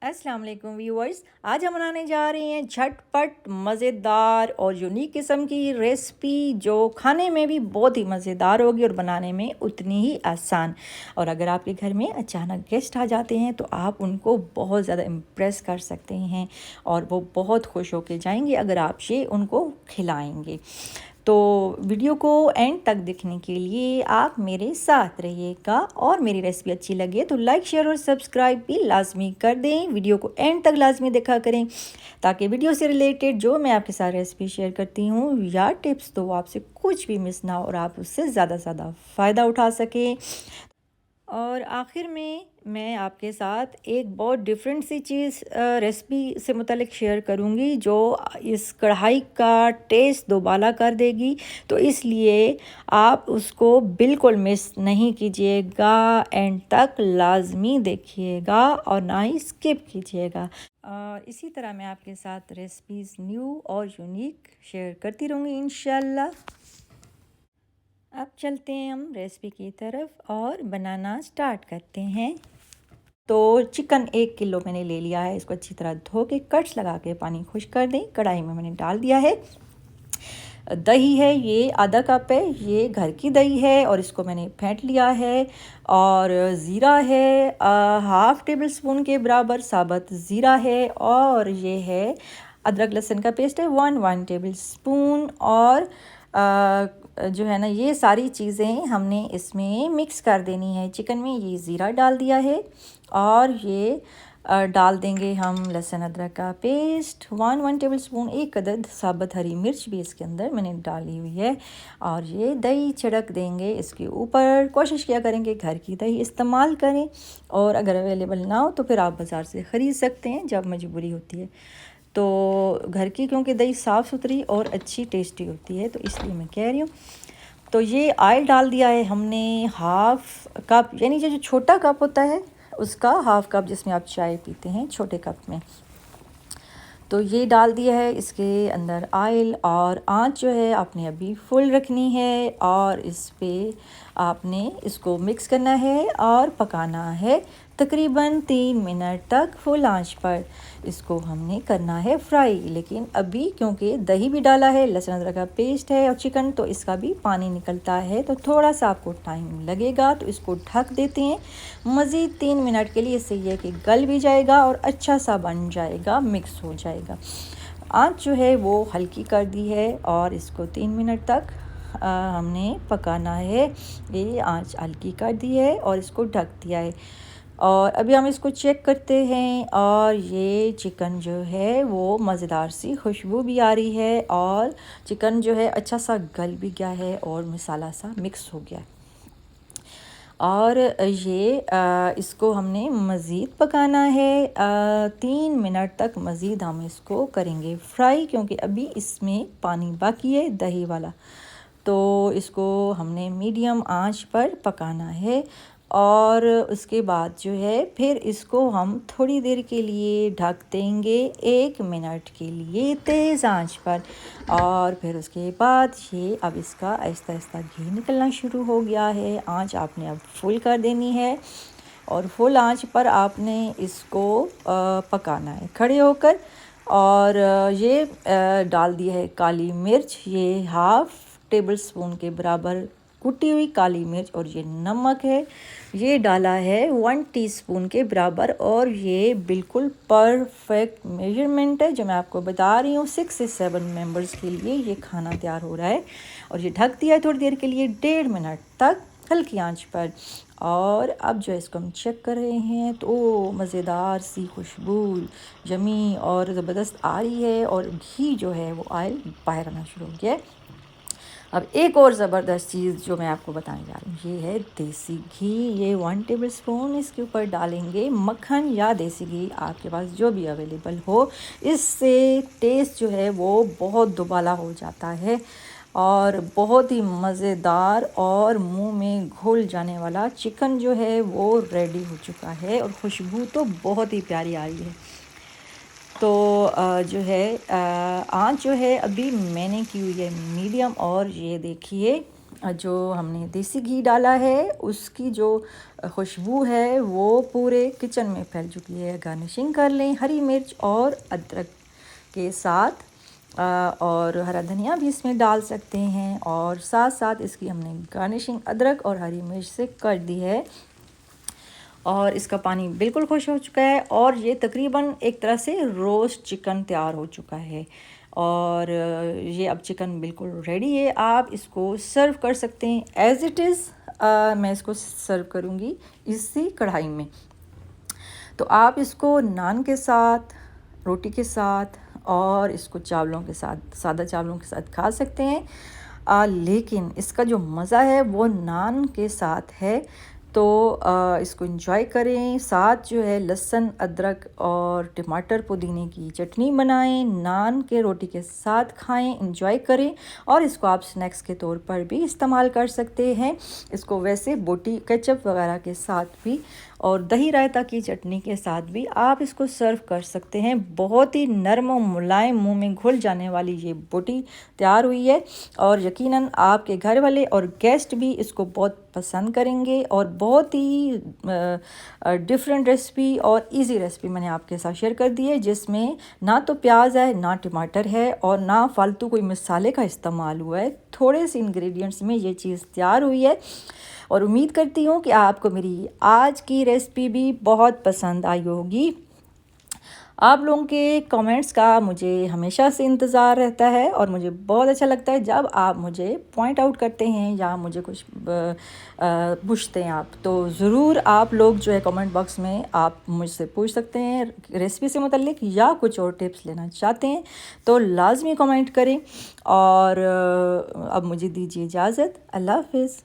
अस्सलाम वालेकुम व्यूअर्स। आज हम बनाने जा रहे हैं झटपट मज़ेदार और यूनिक किस्म की रेसिपी जो खाने में भी बहुत ही मज़ेदार होगी और बनाने में उतनी ही आसान। और अगर आपके घर में अचानक गेस्ट आ जाते हैं तो आप उनको बहुत ज़्यादा इम्प्रेस कर सकते हैं और वो बहुत खुश होके जाएंगे अगर आप ये उनको खिलाएंगे। तो वीडियो को एंड तक देखने के लिए आप मेरे साथ रहिएगा और मेरी रेसिपी अच्छी लगे तो लाइक शेयर और सब्सक्राइब भी लाजमी कर दें। वीडियो को एंड तक लाजमी देखा करें ताकि वीडियो से रिलेटेड जो मैं आपके साथ रेसिपी शेयर करती हूँ या टिप्स तो वो आपसे कुछ भी मिस ना हो और आप उससे ज़्यादा से ज़्यादा फ़ायदा उठा सकें। और आखिर में मैं आपके साथ एक बहुत डिफरेंट सी चीज़ रेसिपी से मुतालिक शेयर करूँगी जो इस कढ़ाई का टेस्ट दोबाला कर देगी। तो इसलिए आप उसको बिल्कुल मिस नहीं कीजिएगा, एंड तक लाजमी देखिएगा और ना ही स्किप कीजिएगा। इसी तरह मैं आपके साथ रेसिपीज़ न्यू और यूनिक शेयर करती रहूँगी इंशाल्लाह। अब चलते हैं हम रेसिपी की तरफ और बनाना स्टार्ट करते हैं। तो चिकन 1 किलो मैंने ले लिया है। इसको अच्छी तरह धो के कट्स लगा के पानी खुश कर दें। कढ़ाई में मैंने डाल दिया है। दही है, ये आधा कप है, ये घर की दही है और इसको मैंने फेंट लिया है। और ज़ीरा है, हाफ़ टेबल स्पून के बराबर साबुत ज़ीरा है। और ये है अदरक लहसुन का पेस्ट है 1 टेबल स्पून। और जो है ना, ये सारी चीज़ें हमने इसमें मिक्स कर देनी है। चिकन में ये ज़ीरा डाल दिया है और ये डाल देंगे हम लहसुन अदरक का पेस्ट 1 टेबल स्पून। एक अदद साबुत हरी मिर्च भी इसके अंदर मैंने डाली हुई है। और ये दही छिड़क देंगे इसके ऊपर। कोशिश किया करें कि घर की दही इस्तेमाल करें और अगर अवेलेबल ना हो तो फिर आप बाज़ार से ख़रीद सकते हैं जब मजबूरी होती है। तो घर की क्योंकि दही साफ़ सुथरी और अच्छी टेस्टी होती है तो इसलिए मैं कह रही हूँ। तो ये ऑयल डाल दिया है हमने हाफ़ कप, यानी जो छोटा कप होता है उसका हाफ़ कप, जिसमें आप चाय पीते हैं छोटे कप में। तो ये डाल दिया है इसके अंदर ऑयल। और आंच जो है आपने अभी फुल रखनी है और इस पे आपने इसको मिक्स करना है और पकाना है तकरीबन 3 मिनट तक फुल आंच पर। इसको हमने करना है फ्राई। लेकिन अभी क्योंकि दही भी डाला है, लहसुन अदरक का पेस्ट है और चिकन, तो इसका भी पानी निकलता है तो थोड़ा सा आपको टाइम लगेगा। तो इसको ढक देते हैं मज़ीद 3 मिनट के लिए। इससे यह कि गल भी जाएगा और अच्छा सा बन जाएगा, मिक्स हो जाएगा। आंच जो है वो हल्की कर दी है और इसको 3 मिनट तक हमने पकाना है। ये आंच हल्की कर दी है और इसको ढक दिया है। और अभी हम इसको चेक करते हैं और ये चिकन जो है वो मज़ेदार सी खुशबू भी आ रही है और चिकन जो है अच्छा सा गल भी गया है और मसाला सा मिक्स हो गया है। और ये इसको हमने मज़ीद पकाना है 3 मिनट तक मज़ीद हम इसको करेंगे फ्राई, क्योंकि अभी इसमें पानी बाकी है दही वाला। तो इसको हमने मीडियम आंच पर पकाना है। और उसके बाद जो है फिर इसको हम थोड़ी देर के लिए ढक देंगे 1 मिनट के लिए तेज़ आंच पर। और फिर उसके बाद ये अब इसका आहिस्ता आहिस्ता घी निकलना शुरू हो गया है। आंच आपने अब फुल कर देनी है और फुल आंच पर आपने इसको पकाना है खड़े होकर। और ये डाल दिया है काली मिर्च, ये हाफ़ टेबल स्पून के बराबर कुटी हुई काली मिर्च। और ये नमक है, ये डाला है 1 टीस्पून के बराबर। और ये बिल्कुल परफेक्ट मेजरमेंट है जो मैं आपको बता रही हूँ। 6 से 7 मेंबर्स के लिए ये खाना तैयार हो रहा है। और ये ढक दिया है थोड़ी देर के लिए 1.5 मिनट तक हल्की आंच पर। और अब जो इसको हम चेक कर रहे हैं तो मज़ेदार सी खुशबू जमी और ज़बरदस्त आ रही है और घी जो है वो ऑयल बाहर आना शुरू हो गया है। अब एक और ज़बरदस्त चीज़ जो मैं आपको बताने जा रही हूँ ये है देसी घी। ये 1 टेबल स्पून इसके ऊपर डालेंगे। मक्खन या देसी घी आपके पास जो भी अवेलेबल हो, इससे टेस्ट जो है वो बहुत दुबाला हो जाता है और बहुत ही मज़ेदार और मुंह में घुल जाने वाला चिकन जो है वो रेडी हो चुका है। और खुशबू तो बहुत ही प्यारी आ रही है। तो जो है आँच जो है अभी मैंने की हुई है मीडियम। और ये देखिए जो हमने देसी घी डाला है उसकी जो खुशबू है वो पूरे किचन में फैल चुकी है। गार्निशिंग कर लें हरी मिर्च और अदरक के साथ, और हरा धनिया भी इसमें डाल सकते हैं, और साथ साथ इसकी हमने गार्निशिंग अदरक और हरी मिर्च से कर दी है। और इसका पानी बिल्कुल खुश हो चुका है और ये तकरीबन एक तरह से रोस्ट चिकन तैयार हो चुका है। और ये अब चिकन बिल्कुल रेडी है, आप इसको सर्व कर सकते हैं एज़ इट इज़। मैं इसको सर्व करूँगी इसी कढ़ाई में। तो आप इसको नान के साथ, रोटी के साथ और इसको चावलों के साथ, सादा चावलों के साथ खा सकते हैं। लेकिन इसका जो मज़ा है वो नान के साथ है। तो इसको एंजॉय करें। साथ जो है लहसुन, अदरक और टमाटर पुदीने की चटनी बनाएं, नान के रोटी के साथ खाएं, एंजॉय करें। और इसको आप स्नैक्स के तौर पर भी इस्तेमाल कर सकते हैं। इसको वैसे बोटी केचप वगैरह के साथ भी और दही रायता की चटनी के साथ भी आप इसको सर्व कर सकते हैं। बहुत ही नरम और मुलायम, मुंह में घुल जाने वाली ये बोटी तैयार हुई है और यकीनन आपके घर वाले और गेस्ट भी इसको बहुत पसंद करेंगे। और बहुत ही डिफरेंट रेसिपी और इजी रेसिपी मैंने आपके साथ शेयर कर दी है, जिसमें ना तो प्याज है, ना टमाटर है और ना फालतू कोई मसाले का इस्तेमाल हुआ है। थोड़े से इंग्रेडिएंट्स में ये चीज़ तैयार हुई है। और उम्मीद करती हूँ कि आपको मेरी आज की रेसिपी भी बहुत पसंद आई होगी। आप लोगों के कमेंट्स का मुझे हमेशा से इंतज़ार रहता है और मुझे बहुत अच्छा लगता है जब आप मुझे पॉइंट आउट करते हैं या मुझे कुछ पूछते हैं आप। तो ज़रूर आप लोग जो है कमेंट बॉक्स में आप मुझसे पूछ सकते हैं रेसिपी से मुतल्लिक, या कुछ और टिप्स लेना चाहते हैं तो लाजमी कमेंट करें। और अब मुझे दीजिए इजाज़त। अल्लाह हाफ़िज़।